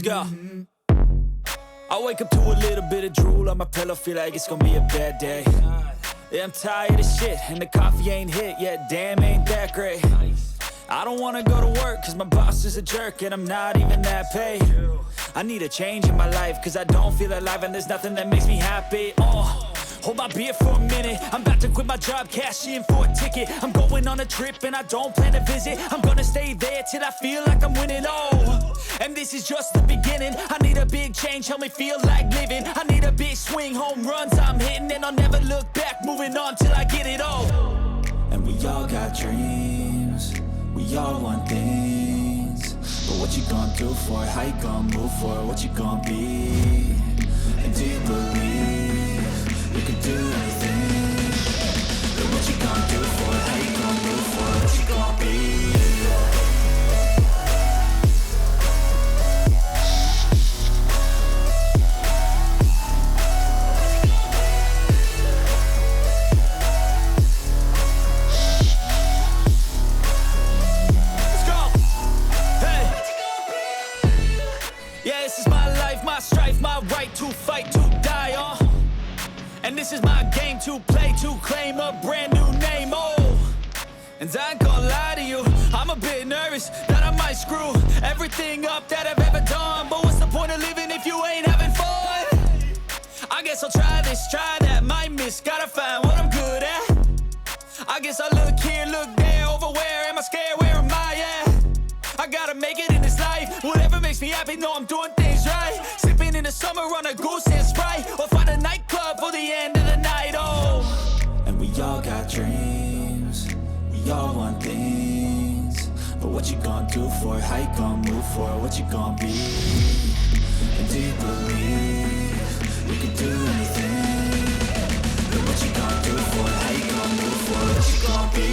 go. I wake up to a little bit of drool on my pillow, feel like it's gonna be a bad day. Yeah, I'm tired of shit, and the coffee ain't hit yet, damn, ain't that great. I don't wanna go to work, cause my boss is a jerk, and I'm not even that paid. I need a change in my life, cause I don't feel alive, and there's nothing that makes me happy. Hold my beer for a minute, I'm about to quit my job, cash in for a ticket. I'm going on a trip and I don't plan to visit. I'm gonna stay there till I feel like I'm winning, and this is just the beginning. I need a big change, help me feel like living. I need a big swing, home runs I'm hitting, and I'll never look back, moving on till I get it all. And we all got dreams, we all want things, but what you gonna do for it? How you gonna move for it? What you gonna be? And do you believe you can do anything? But what you gonna do for it? How you gonna move for it? What you gonna be? To fight, to die, and this is my game to play, to claim a brand new name, and I ain't gonna lie to you, I'm a bit nervous that I might screw everything up that I've ever done, but what's the point of living if you ain't having fun? I guess I'll try this, try that, might miss, gotta find what I'm good at. I guess I look here, look there, over where am I scared, where am I at? I gotta make it in this life, whatever makes me happy, know I'm doing things right. Sipping in the summer on a goose and Sprite, or find a nightclub for the end of the night, And we all got dreams, we all want things, but what you gonna do for it? How you gonna move for it? What you gonna be? And do you believe you can do anything? But what you gonna do for it? How you gonna move for it? What you gonna be?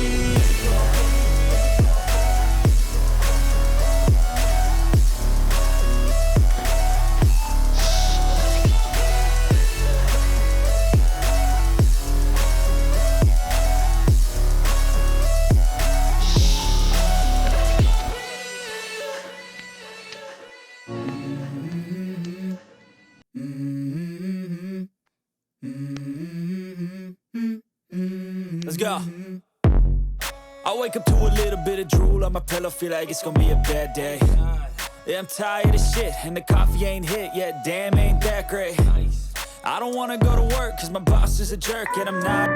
Let's go. I wake up to a little bit of drool on my pillow, feel like it's gonna be a bad day. Yeah, I'm tired of shit, and the coffee ain't hit yet, damn, ain't that great. I don't wanna go to work, cause my boss is a jerk, and I'm not.